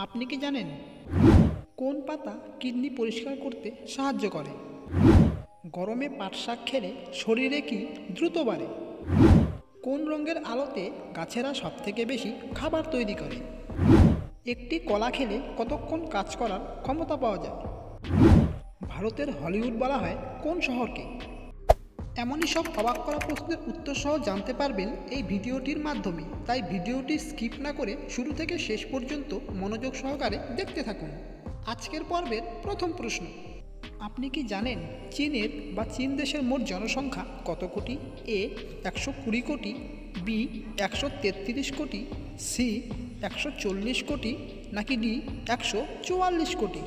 আপনি কি জানেন কোন পাতা কিডনি পরিষ্কার করতে সাহায্য করে? গরমে পাট শাক খেলে শরীরে কি দ্রুত বাড়ে? কোন রঙের আলোতে গাছেরা সবথেকে বেশি খাবার তৈরি করে? একটি কলা খেলে কতক্ষণ কাজ করার ক্ষমতা পাওয়া যায়? ভারতের হলিউড বলা হয় কোন শহরকে? এমনই সব অবাক করা প্রশ্নের উত্তর সহ জানতে পারবেন এই ভিডিওটির মাধ্যমে, তাই ভিডিওটি স্কিপ না করে শুরু থেকে শেষ পর্যন্ত মনোযোগ সহকারে দেখতে থাকুন। আজকের পর্বের প্রথম প্রশ্ন, আপনি কি জানেন চীন দেশের মোট জনসংখ্যা কত কোটি? এ 120 কোটি, বি 133 কোটি, সি 140 কোটি, নাকি ডি 144 কোটি?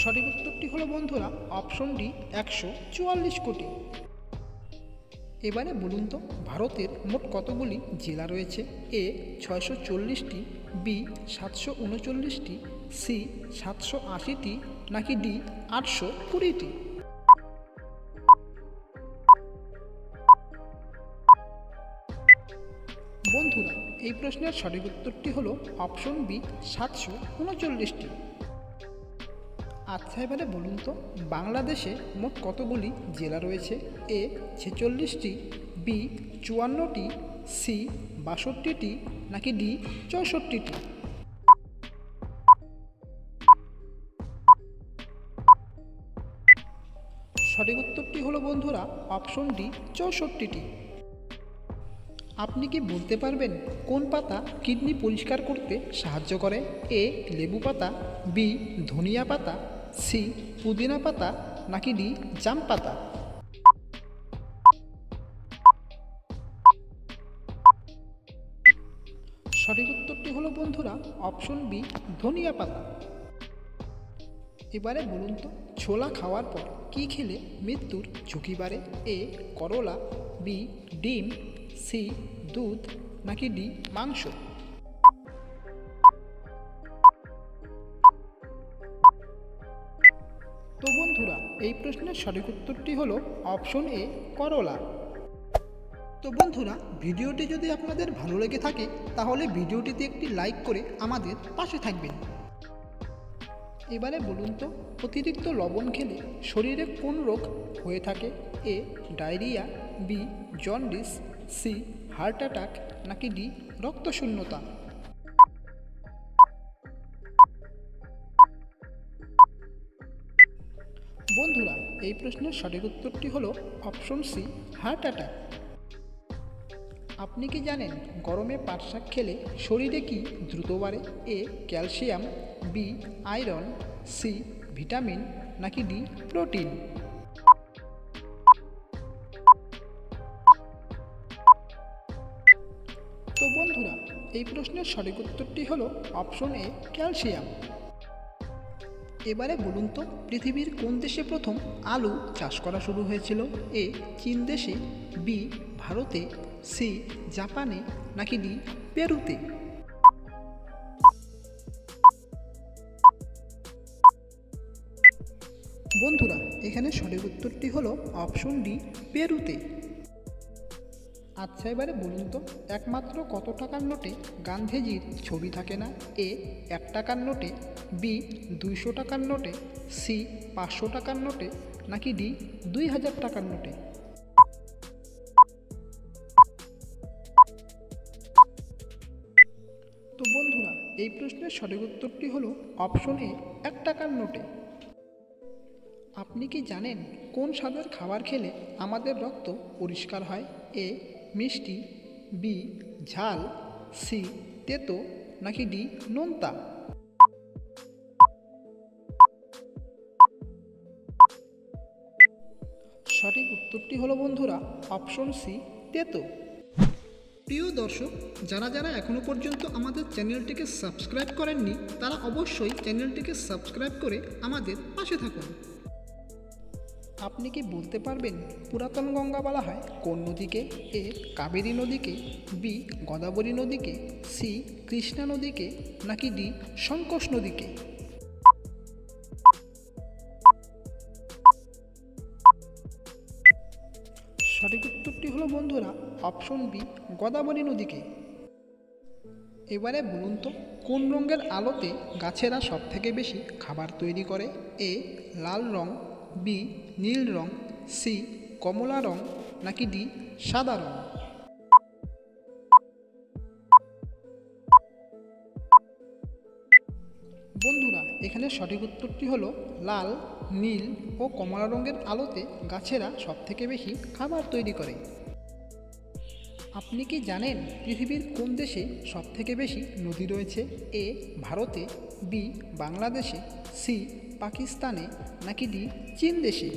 সঠিক উত্তরটি হলো বন্ধুরা অপশন ডি 144 কোটি। এবারে বলুন তো ভারতের মোট কতগুলি জেলা রয়েছে? এ 640টি, বি 739টি, সি 780টি, নাকি ডি 820টি? বন্ধুরা এই প্রশ্নের সঠিক উত্তরটি হলো অপশন বি 739টি। আচ্ছা এবারে বলুন তো বাংলাদেশে মোট কতগুলি জেলা রয়েছে? এ 46টি, বি 54টি, সি 62টি, নাকি ডি 64টি? সঠিক উত্তরটি হলো বন্ধুরা অপশন ডি 64টি। আপনি কি বলতে পারবেন কোন পাতা কিডনি পরিষ্কার করতে সাহায্য করে? এ লেবু পাতা, বি ধনিয়া পাতা, সি পুদিনা পাতা, নাকি ডি জাম পাতা? সঠিক উত্তরটি হলো বন্ধুরা অপশন বি ধনিয়া পাতা। এবারে বলুন তো ছোলা খাওয়ার পর কি খেলে মৃত্যুর ঝুঁকি বাড়ে? এ করলা, বি ডিম, সি দুধ, নাকি ডি মাংস? তো বন্ধুরা এই প্রশ্নের সঠিক উত্তরটি হলো অপশন এ করলা। তো বন্ধুরা ভিডিওটি যদি আপনাদের ভালো লেগে থাকে তাহলে ভিডিওটিতে একটি লাইক করে আমাদের পাশে থাকবেন। এবারে বলুন তো অতিরিক্ত লবণ খেলে শরীরে কোন রোগ হয়ে থাকে? A diarrhoea, B jaundice, C heart attack, নাকি ডি রক্তশূন্যতা? বন্ধুরা এই প্রশ্নের সঠিক উত্তরটি হলো অপশন সি হার্ট অ্যাটাক। আপনি কি জানেন গরমে পাট শাক খেলে শরীরে কি দ্রুত বাড়ে? A calcium, B iron, C vitamin, নাকি ডি প্রোটিন? তো বন্ধুরা এই প্রশ্নের সঠিক উত্তরটি হলো অপশন এ ক্যালসিয়াম। এবারে বলুন তো পৃথিবীর কোন দেশে প্রথম আলু চাষ করা শুরু হয়েছিল? এ চীন দেশে, বি ভারতে, সি জাপানে, নাকি ডি পেরুতে? বন্ধুরা এখানে সঠিক উত্তরটি হলো অপশন ডি পেরুতে। আচ্ছা এবারে বলুন তো একমাত্র কত টাকার নোটে গান্ধীজির ছবি থাকে না? এ 1 টাকার নোটে, বি 200 টাকার নোটে, সি 500 টাকার নোটে, নাকি ডি 2000 টাকার নোটে? তো বন্ধুরা এই প্রশ্নের সঠিক উত্তরটি হলো অপশন এ 1 টাকার নোটে। আপনি কি জানেন কোন স্বাদের খাবার খেলে আমাদের রক্ত পরিষ্কার হয়? এ মিষ্টি, বি ঝাল, সি তেতো, নাকি ডি নোনতা? সঠিক উত্তরটি হলো বন্ধুরা অপশন সি তেতো। প্রিয় দর্শক যারা যারা এখনও পর্যন্ত আমাদের চ্যানেলটিকে সাবস্ক্রাইব করেননি তারা অবশ্যই চ্যানেলটিকে সাবস্ক্রাইব করে আমাদের পাশে থাকুন। আপনি কি বলতে পারবেন পুরাতন গঙ্গা বলা হয় কোন নদীকে? এ কাবেরী নদীকে, বি গোদাবরী নদীকে, সি কৃষ্ণা নদীকে, নাকি ডি সংকোষ নদীকে? সঠিক উত্তরটি হলো বন্ধুরা অপশন বি, গোদাবরী নদীকে। এবারে বলুন তো কোন রঙের আলোতে গাছেরা সবথেকে বেশি খাবার তৈরি করে? এ লাল রং, বি নীল রং, সি কমলা রং, নাকি ডি সাদা রং? বন্ধুরা এখানে সঠিক উত্তরটি হলো লাল, নীল ও কমলা রঙের আলোতে গাছেরা সবথেকে বেশি খাবার তৈরি করে। আপনি কি জানেন পৃথিবীর কোন দেশে সবথেকে বেশি নদী রয়েছে? এ ভারতে, বি বাংলাদেশে, সি পাকিস্তানে, নাকি ডি চীন দেশে?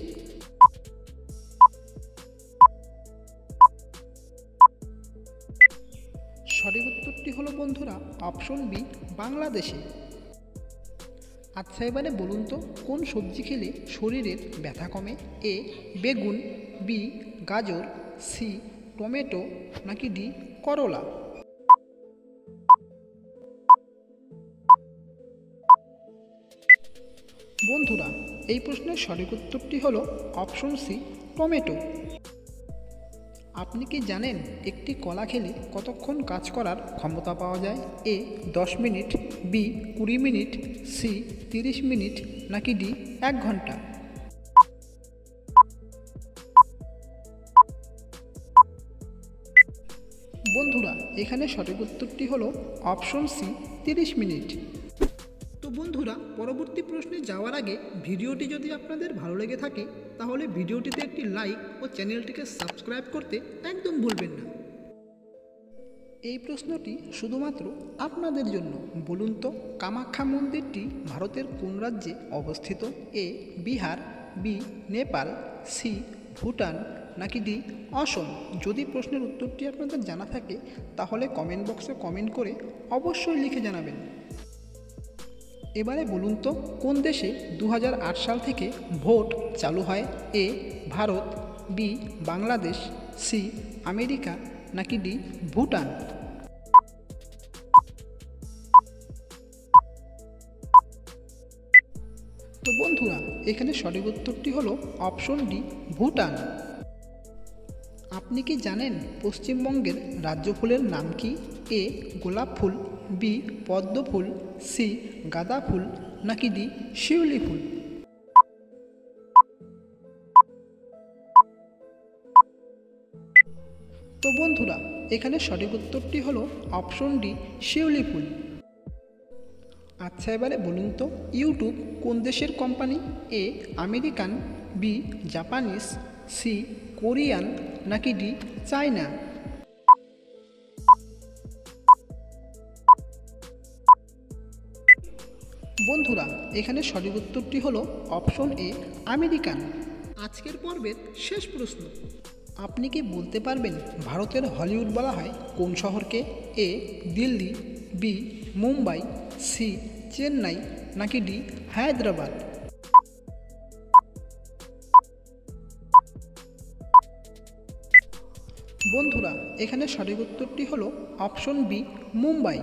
সঠিক উত্তরটি হলো বন্ধুরা অপশন বি, বাংলাদেশে। আচ্ছা এবারে বলুন তো কোন সবজি খেলে শরীরের ব্যথা কমে? এ বেগুন, বি গাজর, সি টমেটো, নাকি ডি করলা? বন্ধুরা এই প্রশ্নের সঠিক উত্তরটি হলো অপশন সি, টমেটো। আপনি কি জানেন একটি কলা খেলে কতক্ষণ কাজ করার ক্ষমতা পাওয়া যায়? A 10 minute, B 20 minute, C 30 minute, নাকি ডি 1 ঘন্টা? বন্ধুরা এখানে সঠিক উত্তরটি হলো অপশন সি, 30 মিনিট। তো বন্ধুরা পরবর্তী প্রশ্নে যাওয়ার আগে ভিডিওটি যদি আপনাদের ভালো লেগে থাকে তাহলে ভিডিওটিতে একটি লাইক ও চ্যানেলটিকে সাবস্ক্রাইব করতে একদম ভুলবেন না। এই প্রশ্নটি শুধুমাত্র আপনাদের জন্য। বলুন তো কামাখ্যা মন্দিরটি ভারতের কোন রাজ্যে অবস্থিত? এ বিহার, বি নেপাল, সি ভুটান, নাকি ডি অসম? যদি প্রশ্নের উত্তরটি আপনাদের জানা থাকে তাহলে কমেন্ট বক্সে কমেন্ট করে অবশ্যই লিখে জানাবেন। এবারে বলুন তো কোন দেশে 2008 সাল থেকে ভোট চালু হয়? A Bharat, B Bangladesh, C America, নাকি ডি ভুটান? তো বন্ধুরা এখানে সঠিক উত্তরটি হলো অপশন ডি, ভুটান। আপনি কি জানেন পশ্চিমবঙ্গের রাজ্য ফুলের নাম কি? এ গোলাপ ফুল, বি পদ্ম ফুল, সি গাঁদা ফুল, নাকি ডি শিউলি ফুল? তো বন্ধুরা এখানে সঠিক উত্তরটি হলো অপশন ডি, শিউলি ফুল। আচ্ছা এবারে বলুন তো ইউটিউব কোন দেশের company? A American, B Japanese, C Korean, নাকি ডি চায়না? বন্ধুরা এখানে সঠিক উত্তরটি হলো অপশন এ, আমেরিকান। আজকের পর্বের শেষ প্রশ্ন, আপনি কি বলতে পারবেন ভারতের হলিউড বলা হয় কোন শহরকে? এ দিল্লি, বি মুম্বাই, সি চেন্নাই, নাকি ডি হায়দ্রাবাদ? বন্ধুরা এখানে সঠিক উত্তরটি হলো অপশন বি, মুম্বাই।